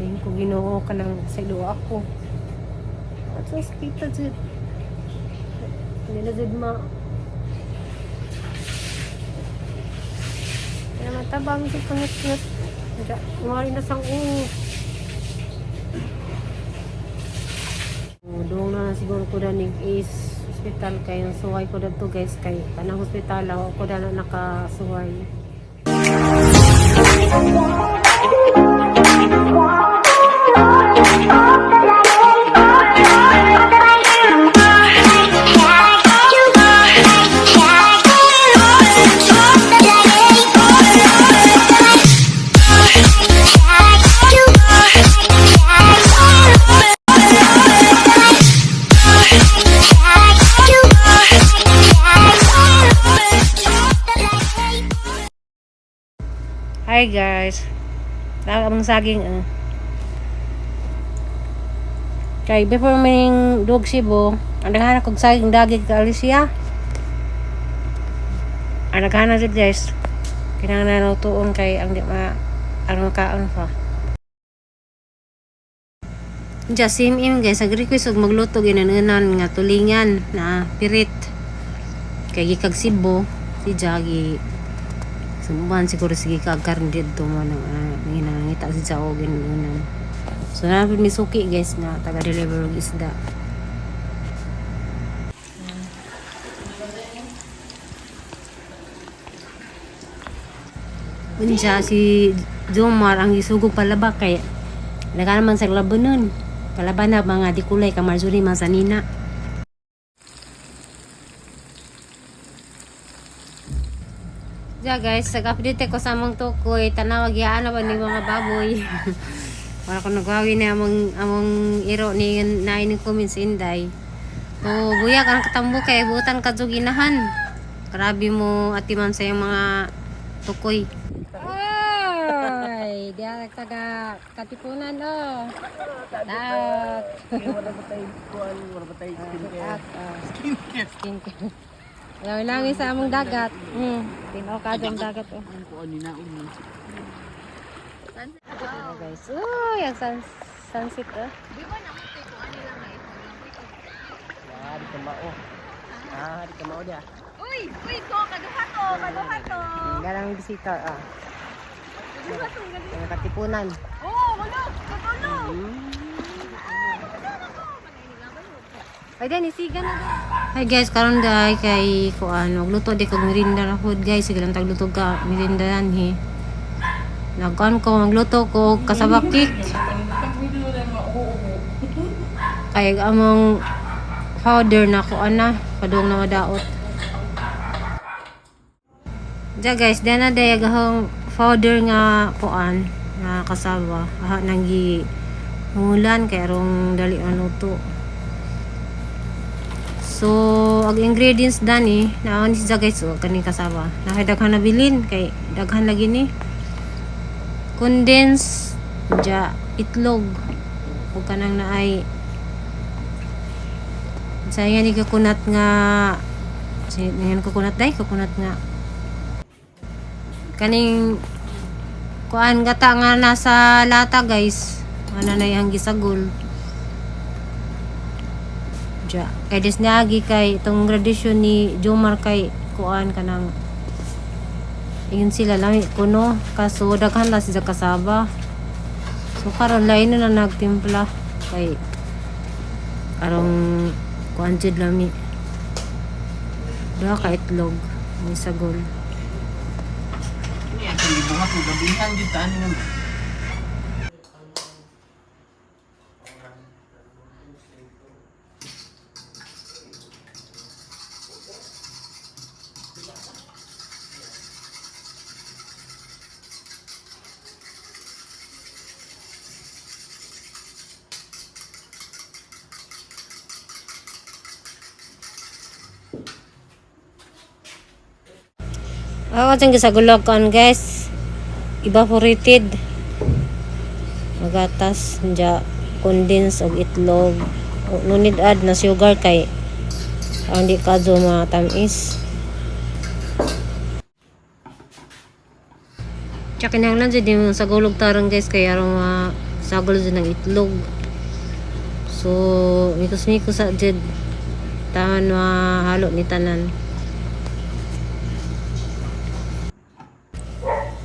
Tingin ko Ginoo ka nang sa ilo ako. At sa kita dyan. Hindi na dyan kaya matabang si pangit-ngit. Umari na sang doon na siguro ko danig is hospital kay suway ko dito guys kay kanang hospital ako na nakasuway. Hi guys. Among saging kay before may dog sibo, ang naghanap kog saging dagig ka Alicia. Ang naghanap jud guys. Kinahanglan na tuon kay ang di ma ano kaon pa. Just same in guys, ag-request og magluto ginanunan nga tulingan na pirit. Kay gikag sibo si Jagi. Sumban siguro sige kagkaroon dito mo nangita si Sao gano'n. So napin misuki guys na taga-deliver og isda. Unsa si Jomar ang isugog palaba kay nagana man sa labanon. Palaban na mga dikulay ka Marjorie Manzanina. Ja guys, nag-update ko sa among tukoy, tanawag yaan na ba ni mga baboy. Para ko nagwawi na among iro ni nain ni comments inday. So, buyak ang katambo kay butan ka ginahan. Grabe mo atiman sa yung mga tukoy. Ay, diya taga Katipunan oh. Daot. Wala ba tayo Skincare. Langis sa among dagat. Tinaw ka dyan dagat oh. Kuan ni na umi. Oh guys. Yung sunset oh. Di ba naman kay kuan nila nga ito? Di ka mao. Di ka mao dia. Uy, ko kaduha to. Galang bisita ah. Kaduha to gali. Yung Katipunan. Oh, wala. Katulo. Ay din isigan na. Hi guys, karon day kay kuan magluto di kog merinda na food guys, sige lang tagluto ka merinda he. Nagkuan ko magluto ko kasabak cake. Kay among powder na kuan na padung na madaot. Ja guys, dana day agahong powder nga kuan na kasaba. Nang gi mulan kay arong dali maluto. So, ang ingredients dani, naon siya guys, kaning kasaba. Daghan na bilin kay daghan lagi ni. Condensed itlog. Ug kanang naay saya ni coconut nga coconut nga kaning kuan gata nga nasa lata guys. Ano na yang gisagol. Kay desnyagi kay itong tradisyon ni Jomar kay kuan kanang ingon sila lami kuno kaso daghan la sa kasaba. So karon lain na nagtimpla kay arong kuan jud lami. Duha ka itlog ni sagol. Ini akan dibuhat mo gabihan jud taan ni. Ako dyan sa gulog kan guys, evaporated magatas dya condense og itlog no need add na sugar kay hindi ka matamis. Tsaka kinahanglan dyan yung sa gulog tarong guys kay arong sagol dyan ng itlog. So mikos-mikos sa dyan tahan mahalo ni tanan.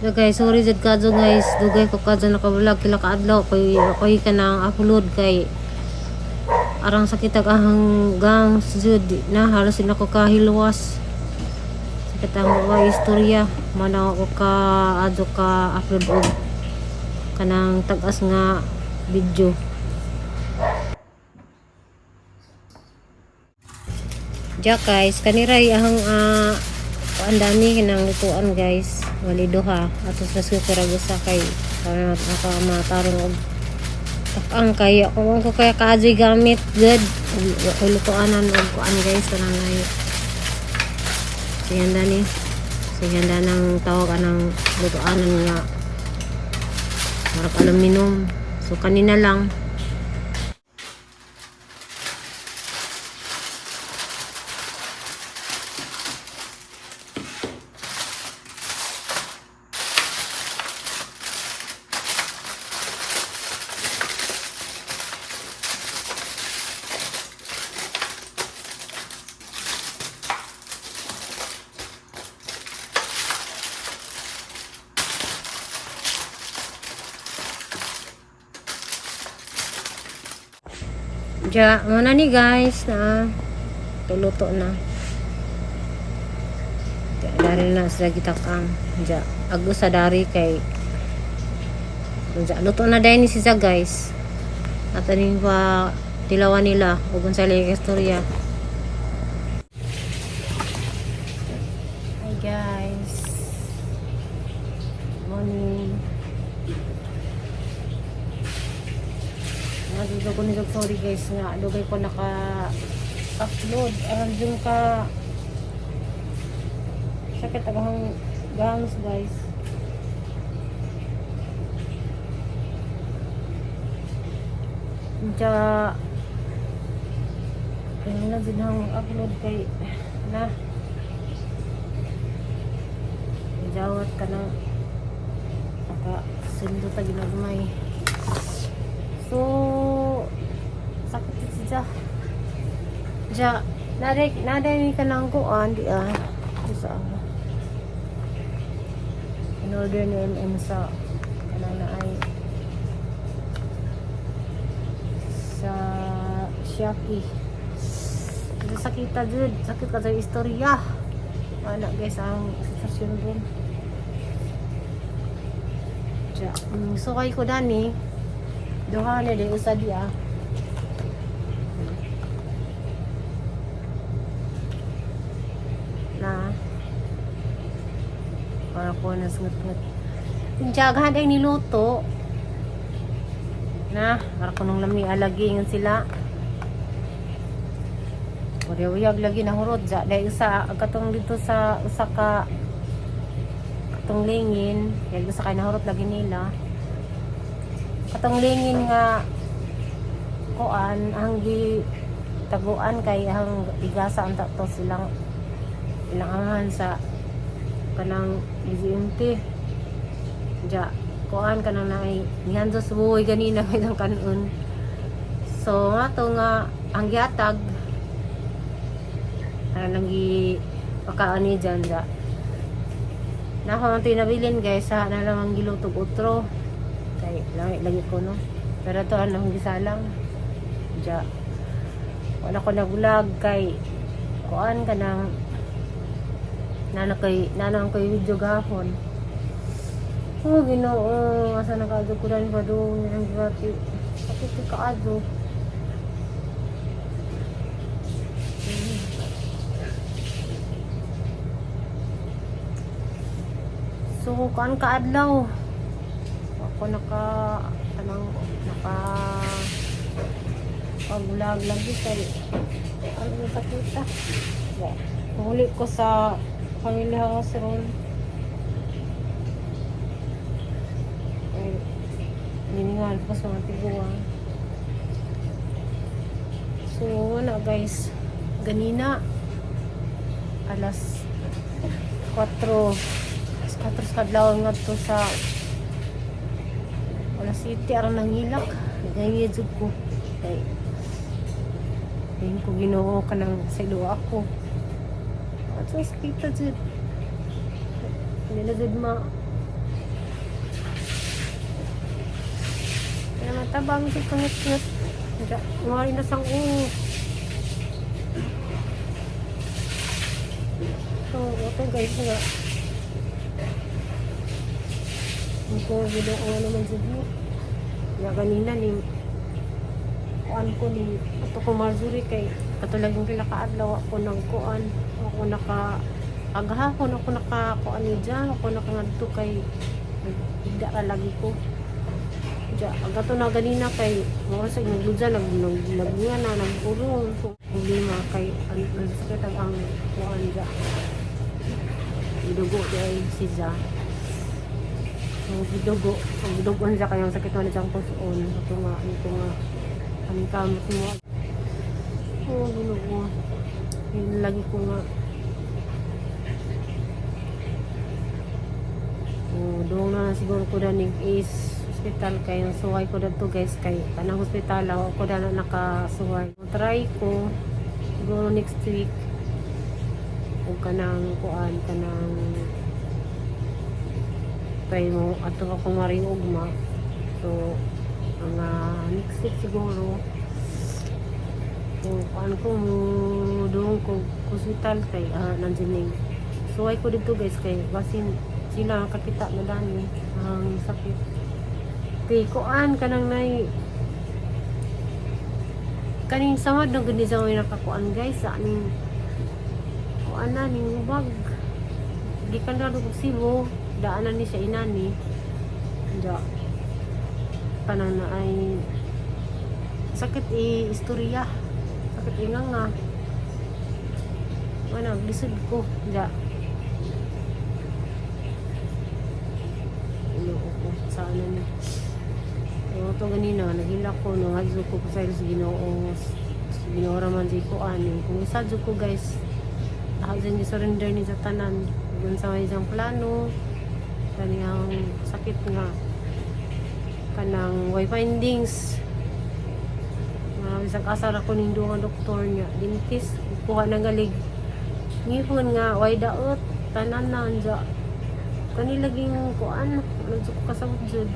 So guys, sorry jud kadto guys, dugay ko kadto naka-vlog kila kaadlaw koy ka nang upload kay arang sakit ang gang jud na halos sila ko kahilwas. Sakit ang mga istorya mana ko ka adto ka upload og kanang tag-as nga video. Ja guys, kaniray ang ang dami kinang lutuan guys. Wali duha atos na super agusa kay para matarong og takang kaya kung ko kaya kaadyoy gamit good lutuanan og kuan guys kanang nay siganda ng tawag anang lutuanan nga marap aluminum. So kanina lang ja, muna ni guys na tuluto na. Dari na sila gitakang. Ja, ago sa dari kay ja, luto na dahil ni siya guys. At aning pa tilawan nila ug sa istorya. Hi guys. Morning. Nandito ko nito, sorry guys nga dugay ko naka-upload aram dun ka sakit ang gums guys. Ja kaya na din ang upload kay na jawat ka na naka-sundo ta ginagmay. So sakit siya. Ja, naday ka nang kuan di sa in order ni MM sa kanang na ay sa Shopee. Sakita jud, sakit ka sa istorya. Ana guys ang sitwasyon ron. Ja, so kay ko dani duha na din usa dia. Na para ko na sungot-ngot. Tinjagahan ay niluto. Na, para ko nung lami alagi ngon sila. Uyag lagi na hurot ja dai usa katong dito sa usa ka katong lingin, kay usa kay nahurot lagi nila. Katong lingin nga kuan ang gi taguan kay ang igasa ang to silang ilangan sa kanang GMT ja kuan kanang nay nihanzo subuoy ganina may kanon. So ato nga ang gihatag nang gi pakaon ni dyan ja na ako nang tinabilin guys sa na lang ang gilutog utro kay langit lagi ko no pero to anong gisalang ja wala ko nagvlog kay kuan ka nang nanang koy video gahon. Oh Ginoo, asa nakadukuran pa do ang grati sakit ka ado. So kuan ka adlaw ako naka pag-vlog lagi kay ano na sakita. Huli ko sa family house ron. Niningal ko sa mga tiguang. So wala guys. Ganina alas 4 sa kadlaw nga to sa Alas 7 aron nang hilak. Ganyan jud ko. Kay ko Ginoo ka nang sa ilo ako. At sa kita jud. Hindi na jud kaya matabang jud pangit-ngat. Ngari na sang So, ito guys nga. Ito, Ginoo naman jud mo. Ya kanina ni kuan ko ni ato ko Marjorie kay katulad yung pila ka adlaw ako nang kuan ako agahapon ako kuan ni diyan ako nakangadto kay higda ra lagi ko ja agato na ganina kay mo sa nagluja nagnga na nagurong so problema kay ang sakit ang kuan ja idugo dai siya ang gidugon siya kayang sakit man siyang puson ito nga ang kamot mo Ginoo yun lagi ko nga doon na siguro ko danig is hospital kay suway ko dito guys kay kanang hospital ako da na nakasuway try ko siguro next week o kanang kuan kanang kay mo ato ako maring ugma so mga next week siguro kung paano ko doon ko hospital kay nandiyan suway ko dito guys kay basin sila kakita na dami ang sakit kay kuan kanang nay kaning samad no gani sa may nakakuan guys sa aning kuan na ning ubag gikan na dugog sibo daanan ni siya inani ja kanang na ay sakit istorya sakit nga mana lisod ko ja ko sana ni so to ganina nagila ko no adto ko sa Ginoo Ginoo raman di ko ani kung isa jud ko guys ahadin ni surrender ni sa tanan kung sa may isang plano kaniyang sakit nga kanang way findings nga bisag asar ako ning duha doktor niya dentist kuha na galig ngipon nga way daot tanan na anja kanilaging kuan nagsuko kasabot jud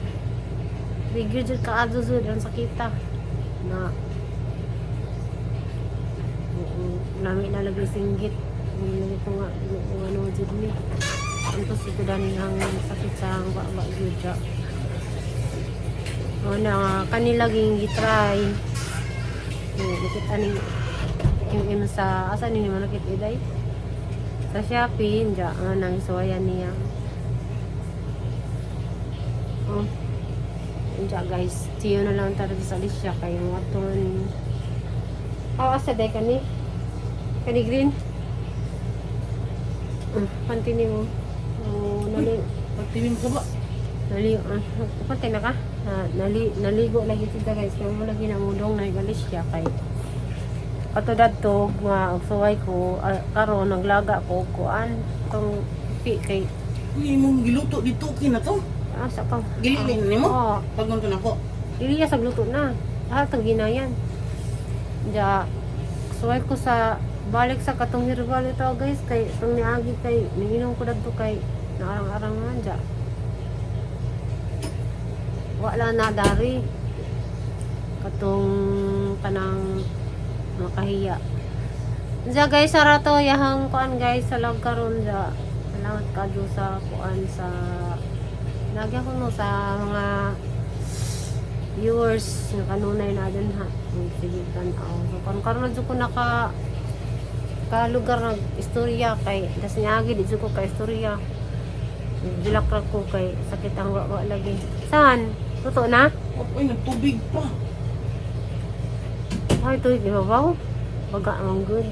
bigger jud kaadto jud ang sakita na nami na lagi singgit nilagi ko nga ano jud ni anto siguro dani ang sakit sa baba jud ja na kanilaging gitry nakita ni yung sa asa ni man nakita iday sa Shopee ja nang suwayan niya ja guys tiyo na lang tara sa Alicia kay yung aton asa day kani green pantini mo nali Pagtiwing ka ba? pati na ka naligo lagi sila guys kaya mo lagi namudong na Alicia kay katudad to nga suway ko karon naglaga ko kuan tong kay Uy, mong giluto dito na to. asa ka Gililin nimo? oo Pagnon na ko. iliya sa gluto na lahat ang ginayan ja suway ko sa balik sa katong herbal ito guys kay itong niagi kay ninginom ko dagto kay naarang-arang man ja wala na dari katong kanang makahiya ja guys sarato yahang kuan guys sa log karon ja salamat kadto sa kuan sa lagi ako no sa mga viewers nga kanunay na din ha sige tan-aw so karon na jud ko naka lugar ng istorya kay das niagi di jud ko ka istorya dilakrak ko kay sakit ang wa lagi saan totoo na Uy, nagtubig pa. ay ito ibabaw baga ang good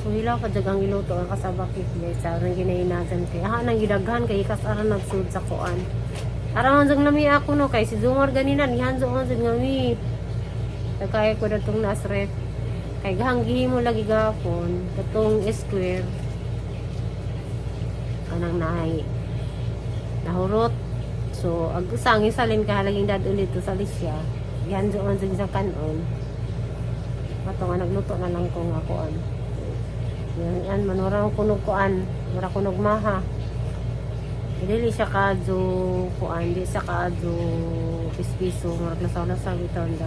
so hilaw ka jagang iluto ang kasabakit guys sa nang ginainasan kay nang gidaghan kay ikas aran nagsud sa kuan aram jang nami ako no kay si Zumar ganina ni Hanzo man jud ngami kaya ko datong nasret kay gahanggihi mo lagi gahapon katong square kanang nahay nahurot So, ag usang isalin ka halaging dad ulit to sa Alicia. Yan man sa isang kanon. Mato nga nagluto na lang ko nga kuan. Yan manurang kunog kuan, mura kunog maha. Dili siya kadyo kuan, di siya kadyo pispiso, murag lasaw-lasaw bitaw da.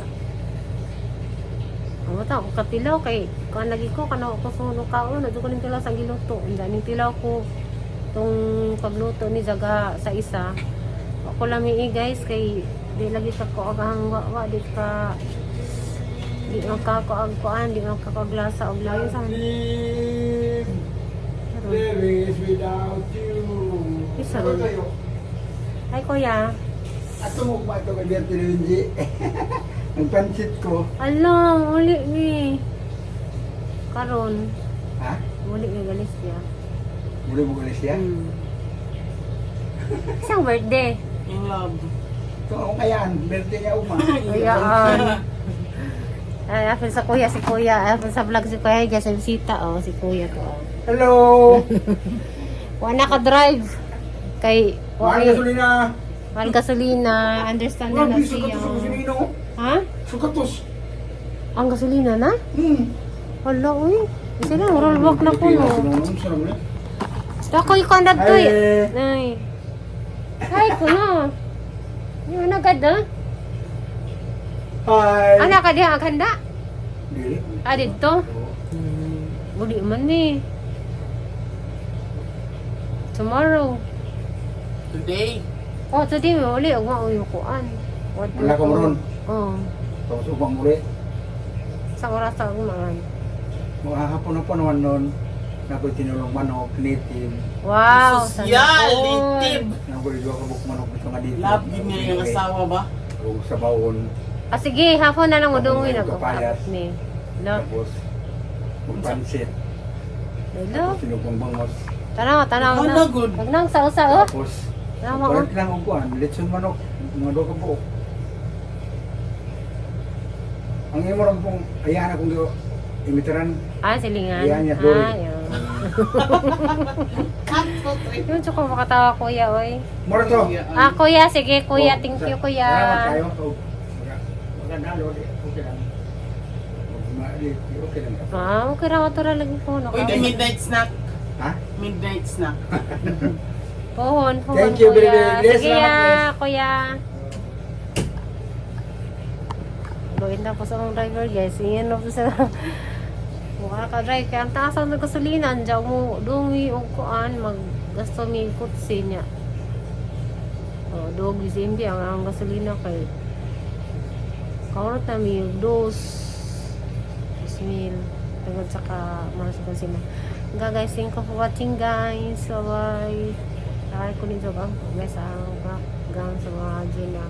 Ang mata ko katilaw kay kuan lagi ko kana ko suno kaon, do ko ning tilaw sang giluto. Anda ning tilaw ko tong pagluto ni Jaga sa isa. Ako lami guys kay di lagi ka ko agang wa di ka di magkakaagkuan, di magkakaglasa og layo sa There is without you. Isa Ano ron. tayo? Ay kuya, Ato mo ba ito kay Bertie Lunji? Ang pansit ko. alam, uli ni karon, Ha? uli ni galis niya. Muli mo galis siya? Isang birthday. Yung love. Ito ako kayaan. Bertie niya uma. Kuyaan. Ay, after sa kuya, si kuya. After sa vlog si kuya, dyan sa bisita, oh, si kuya to. Oh. Hello! Wala ka drive. Kay, Mahal gasolina. mahal gasolina. Understand na na Grabe, siya. sukatos ang gasolina. Ha? Sukatos. Ang gasolina na? Hala, uy. Isa lang, rollback na po, no? Sarap na. Ako yung kandad to, Ay. eh. Ay. Ay, kuya. Yun agad, ha? Hi! Anak ka diya, ang handa? Dili. Ah, dito? Buli man, eh. Tomorrow. Today. Oh, today mo uli, ug mauyo kuan. Wala ka mo ron. Oh. Tapos upang muli. Sa oras sa umahan. Makahapon na po naman nun. Nako'y tinulong manok, native. Wow, Social, all. native. Nako'y dua kabuk manok ito nga dito. Love yun nga yung asawa ba? O sa baon. Ah, sige, hapon na lang udungoy na ko. Kapayat. Ni. No. Tapos magpansit. Hello. Tapos sinugong bangos. Tanaw na. Ano, good? Wag nang sa-usa, oh. Tapos Tama, oh. parang lang ang kuhan. Litson manok. Mga dua kabuk. Ang imo rin pong ayahan akong imitaran. Ah, silingan. Ayan, yan, Dory. Ah, yun. Yung tsaka makatawa, kuya, oy. Mura to. Ah, kuya, sige, kuya. Oh, Thank sa- you, kuya. Salamat tayo. Magandalo. Okay lang. Okay lang. Ah, okay ra to ra lagi ko. Uy, the midnight snack. Ha? Midnight snack. Pohon, Thank you, kuya. very, very. Sige, Salamat, kuya. Gawin na po sa mga driver, guys. Iyan na po sa... Mukha ka drive. Kaya ang taas ang gasolina. Diyan mo, dumi o kuan, maggasto mi kutsi niya. O, dog is hindi. Ang gasolina kay... Kaurot na mi, dos. 2,000. Tagod saka, maras ko sila. Hanggang guys, thank you for watching, guys. Bye-bye. Sakay ko din sa bang. Guys, ang gang sa mga Gina.